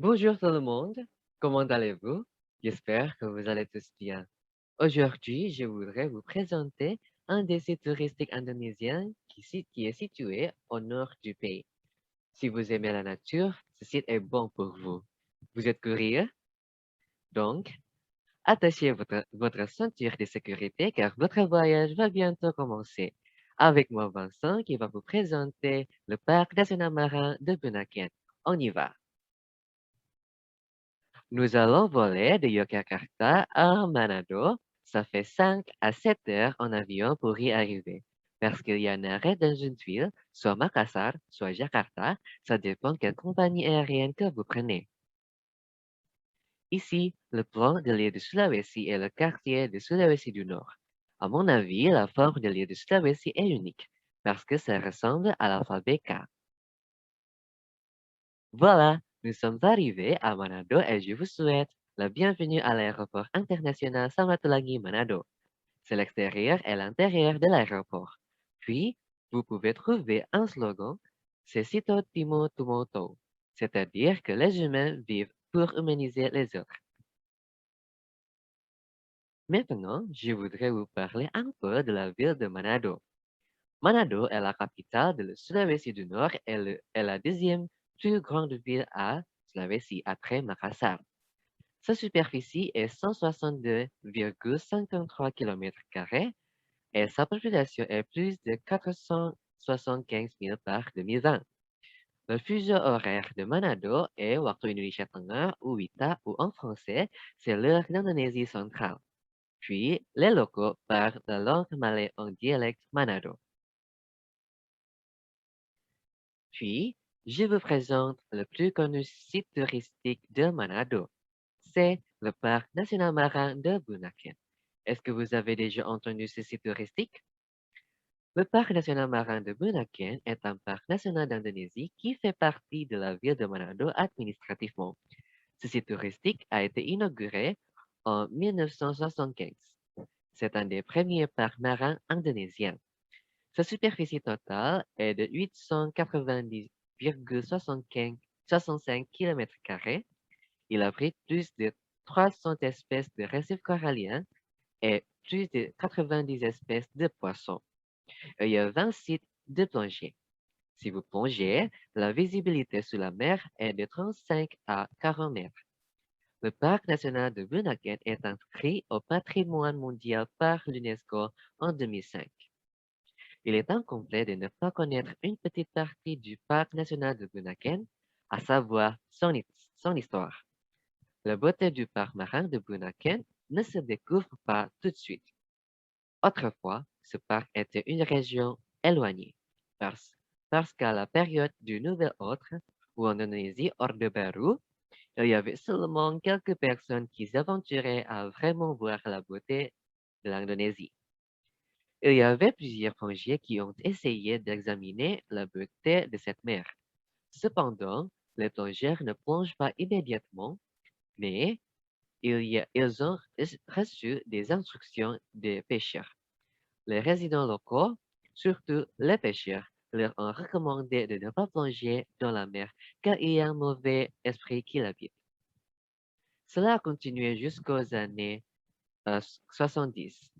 Bonjour tout le monde, comment allez-vous? J'espère que vous allez tous bien. Aujourd'hui, je voudrais vous présenter un des sites touristiques indonésiens qui est situé au nord du pays. Si vous aimez la nature, ce site est bon pour vous. Vous êtes curieux? Donc, attachez votre ceinture de sécurité car votre voyage va bientôt commencer. Avec moi, Vincent, qui va vous présenter le parc national marin de Bunaken. On y va. Nous allons voler de Yogyakarta à Manado. Ça fait 5 à 7 heures en avion pour y arriver. Parce qu'il y a un arrêt dans une ville, soit Makassar, soit Jakarta, ça dépend quelle compagnie aérienne que vous prenez. Ici, le plan de l'île de Sulawesi est le quartier de Sulawesi du Nord. À mon avis, la forme de l'île de Sulawesi est unique, parce que ça ressemble à l'alphabet K. Voilà, nous sommes arrivés à Manado et je vous souhaite la bienvenue à l'aéroport international Samratulangi Manado. C'est l'extérieur et l'intérieur de l'aéroport. Puis, vous pouvez trouver un slogan, c'est Sito Timo Tumoto, c'est-à-dire que les humains vivent pour humaniser les autres. Maintenant, je voudrais vous parler un peu de la ville de Manado. Manado est la capitale de la Sulawesi du Nord et est la deuxième plus grande ville à Sulawesi après Makassar. Sa superficie est 162,53 km² et sa population est plus de 475 000 par 2020. Le fuseau horaire de Manado est Waktu Indonesia Tengah ou WITA ou en français, c'est l'heure d'Indonésie centrale. Puis, les locaux parlent la langue malais en dialecte Manado. Puis, je vous présente le plus connu site touristique de Manado. C'est le parc national marin de Bunaken. Est-ce que vous avez déjà entendu ce site touristique? Le parc national marin de Bunaken est un parc national d'Indonésie qui fait partie de la ville de Manado administrativement. Ce site touristique a été inauguré en 1975. C'est un des premiers parcs marins indonésiens. Sa superficie totale est de 890,65 km². Il abrite plus de 300 espèces de récifs coralliens et plus de 90 espèces de poissons. Il y a 20 sites de plongée. Si vous plongez, la visibilité sur la mer est de 35 à 40 mètres. Le parc national de Bunaken est inscrit au patrimoine mondial par l'UNESCO en 2005. Il est incomplet de ne pas connaître une petite partie du parc national de Bunaken, à savoir son histoire. La beauté du parc marin de Bunaken ne se découvre pas tout de suite. Autrefois, ce parc était une région éloignée, parce, parce qu'à la période du Nouvel Ordre, ou en Indonésie, Orde Baru, il y avait seulement quelques personnes qui s'aventuraient à vraiment voir la beauté de l'Indonésie. Il y avait plusieurs plongeurs qui ont essayé d'examiner la beauté de cette mer. Cependant, les plongeurs ne plongent pas immédiatement, mais ils ont reçu des instructions des pêcheurs. Les résidents locaux, surtout les pêcheurs, leur ont recommandé de ne pas plonger dans la mer car il y a un mauvais esprit qui l'habite. Cela a continué jusqu'aux années 70,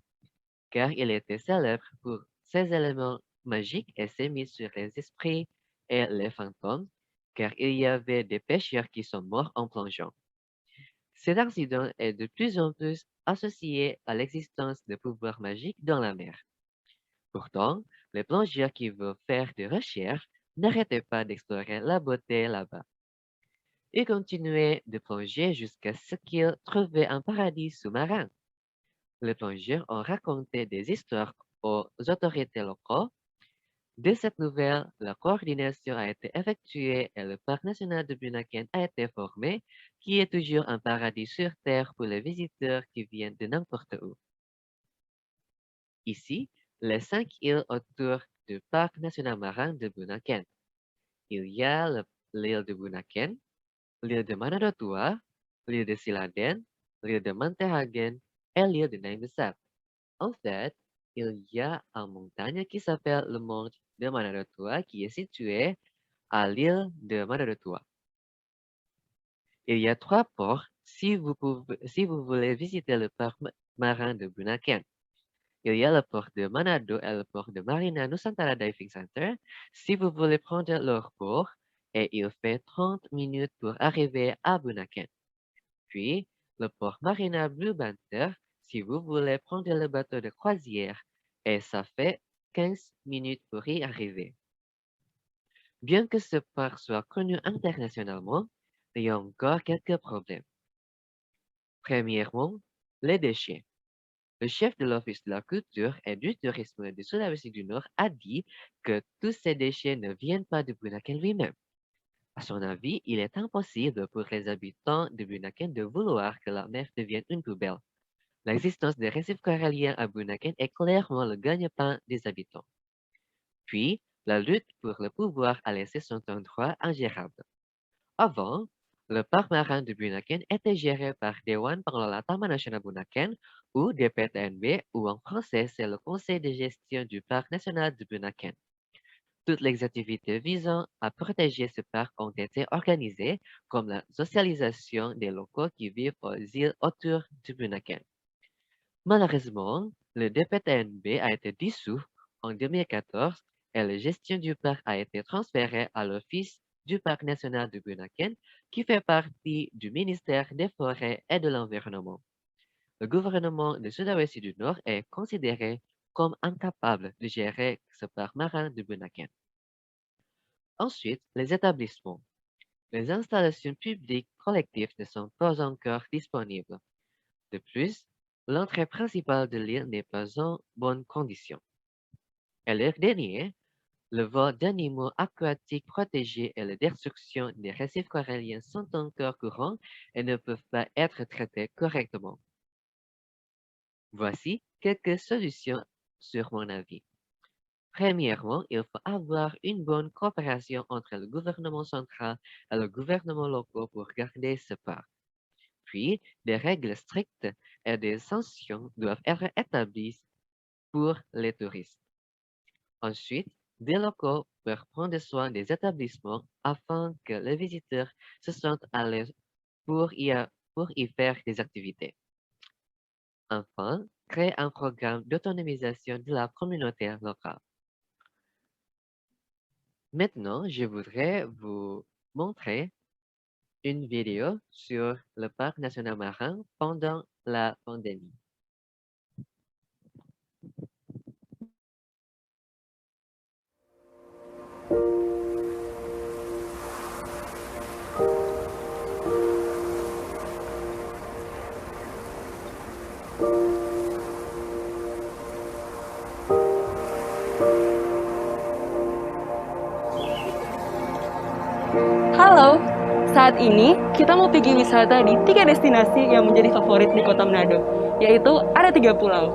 car il était célèbre pour ses éléments magiques et ses mises sur les esprits et les fantômes, car il y avait des pêcheurs qui sont morts en plongeant. Cet incident est de plus en plus associé à l'existence de pouvoirs magiques dans la mer. Pourtant, les plongeurs qui veulent faire des recherches n'arrêtaient pas d'explorer la beauté là-bas. Ils continuaient de plonger jusqu'à ce qu'ils trouvaient un paradis sous-marin. Les plongeurs ont raconté des histoires aux autorités locales. De cette nouvelle, la coordination a été effectuée et le parc national de Bunaken a été formé, qui est toujours un paradis sur Terre pour les visiteurs qui viennent de n'importe où. Ici, les 5 îles autour du parc national marin de Bunaken. Il y a l'île de Bunaken, l'île de Manado Tua, l'île de Siladen, l'île de Mantehagen et l'île de Naimesat. En fait, il y a une montagne qui s'appelle le mont de Manado Tua qui est situé à l'île de Manado Tua. Il y a 3 ports si vous voulez visiter le parc marin de Bunaken. Il y a le port de Manado et le port de Marina Nusantara Diving Center si vous voulez prendre leur port et il fait 30 minutes pour arriver à Bunaken. Puis, le port Marina Blue Banter si vous voulez prendre le bateau de croisière et ça fait 15 minutes pour y arriver. Bien que ce parc soit connu internationalement, il y a encore quelques problèmes. Premièrement, les déchets. Le chef de l'Office de la culture et du tourisme de Sulawesi du Nord a dit que tous ces déchets ne viennent pas de Bunaken lui-même. À son avis, il est impossible pour les habitants de Bunaken de vouloir que la mer devienne une poubelle. L'existence des récifs coralliens à Bunaken est clairement le gagne-pain des habitants. Puis, la lutte pour le pouvoir a laissé son endroit ingérable. Avant, le parc marin de Bunaken était géré par Dewan Pengelola Taman Nasional Bunaken ou DPTNB ou en français c'est le Conseil de gestion du parc national de Bunaken. Toutes les activités visant à protéger ce parc ont été organisées comme la socialisation des locaux qui vivent aux îles autour de Bunaken. Malheureusement, le DPTNB a été dissous en 2014 et la gestion du parc a été transférée à l'Office du Parc national de Bunaken, qui fait partie du ministère des Forêts et de l'Environnement. Le gouvernement de Sulawesi du Nord est considéré comme incapable de gérer ce parc marin de Bunaken. Ensuite, les établissements. Les installations publiques collectives ne sont pas encore disponibles. De plus, l'entrée principale de l'île n'est pas en bonne condition. Et l'an dernier, le vol d'animaux aquatiques protégés et la destruction des récifs coralliens sont encore courants et ne peuvent pas être traités correctement. Voici quelques solutions sur mon avis. Premièrement, il faut avoir une bonne coopération entre le gouvernement central et le gouvernement local pour garder ce parc. Puis, des règles strictes et des sanctions doivent être établies pour les touristes. Ensuite, des locaux pour prendre soin des établissements afin que les visiteurs se sentent à l'aise pour y faire des activités. Enfin, créer un programme d'autonomisation de la communauté locale. Maintenant, je voudrais vous montrer une vidéo sur le parc national marin pendant la pandémie. Halo, saat ini kita mau pergi wisata di 3 destinasi yang menjadi favorit di kota Manado, yaitu ada 3 pulau.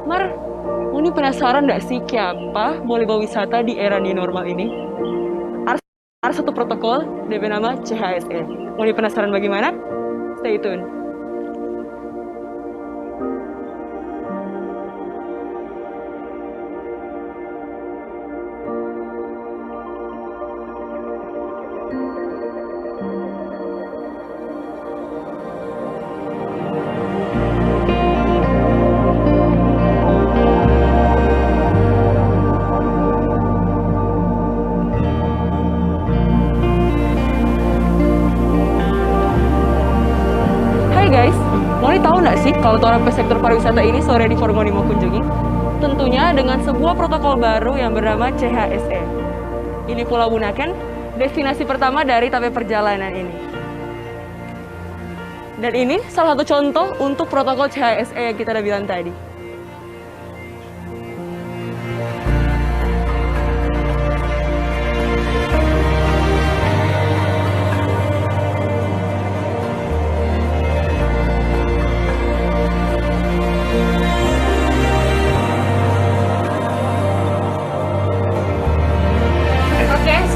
Mar, Moni penasaran nggak sih kenapa boleh bawa wisata di era new normal ini? Ada satu protokol DP nama CHSE. Moni penasaran bagaimana? Stay tune. Moni tahu nggak sih kalau Torape sektor pariwisata ini sore di Formoni mau kunjungi? Tentunya dengan sebuah protokol baru yang bernama CHSE. Ini Pulau Bunaken, destinasi pertama dari Tape Perjalanan ini. Dan ini salah satu contoh untuk protokol CHSE yang kita udah bilang tadi.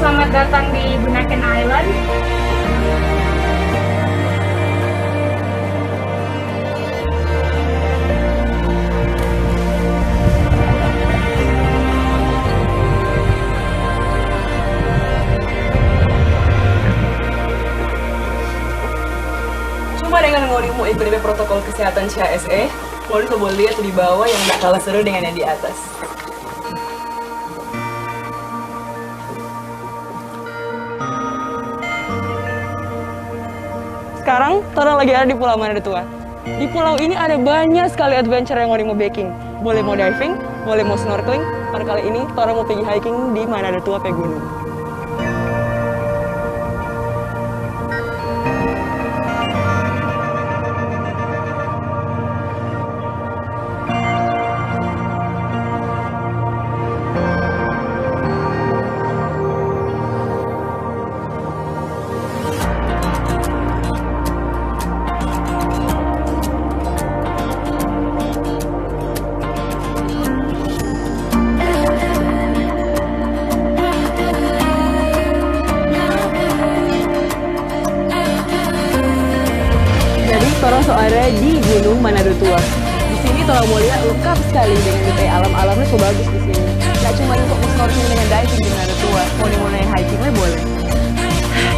Selamat datang di Bunaken Island. Ngoni mau ikut protokol kesehatan CHSE, Ngoni coba lihat di bawah yang gak kalah seru dengan yang di atas. Sekarang, Tora lagi ada di Pulau Manado Tua. Di pulau ini ada banyak sekali adventure yang Ngoni mau baking. Boleh mau diving, boleh mau snorkeling. Pada kali ini, Tora mau pergi hiking di Manado Tua pe gunung. Tora ada di Gunung Manado Tua. Di sini Tora mau lihat lengkap sekali dengan detail alam-alamnya so bagus di sini. Gak cuma untuk snorkeling dengan diving di Manado Tua, mau yang hikingnya boleh.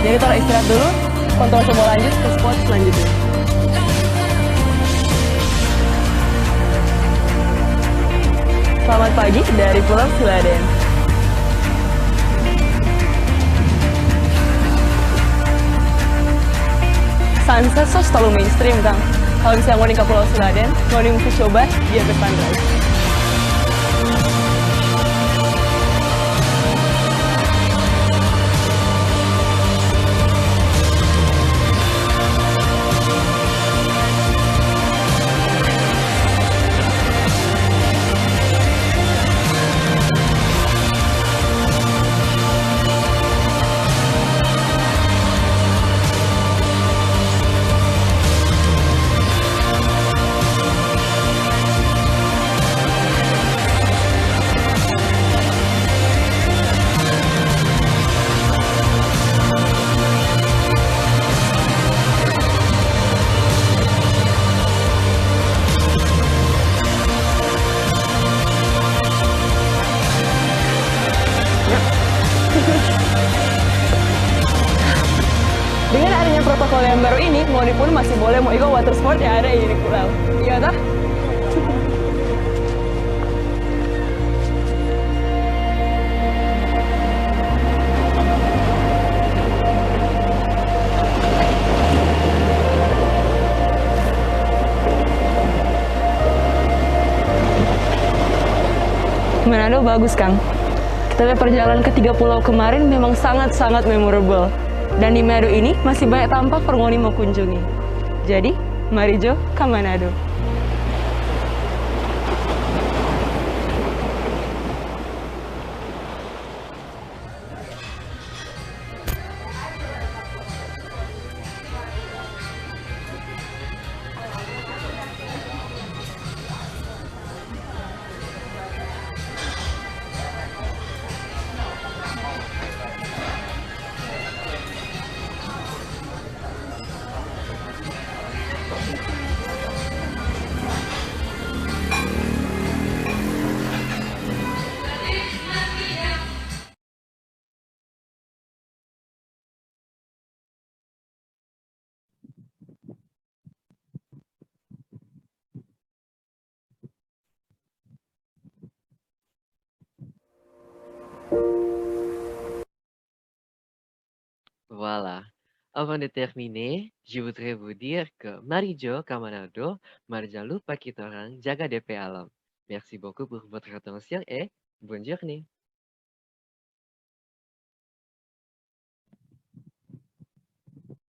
Jadi Tora istirahat dulu, kontrol coba lanjut ke spot selanjutnya. Selamat pagi dari Pulau Siladen. Sunset so terlalu mainstream, Kang. Kalau misalnya mau ke Pulau Siladen, mau mesti coba dia ke sunrise. Dengan adanya protokol yang baru ini, Ngoni pun masih boleh mau ikut water sport yang ada di pulau. Iya tak? Manado bagus, Kang. Kita lihat perjalanan ke 3 pulau kemarin memang sangat-sangat memorable. Dan di Manado ini masih banyak tampak Ngoni mau kunjungi. Jadi, mari Jo ke Manado. Voilà. Avant de terminer, je voudrais vous dire que Marijo Kamanado, Marjalu Pakitorang, Jaga DP Alam. Merci beaucoup pour votre attention et bonne journée.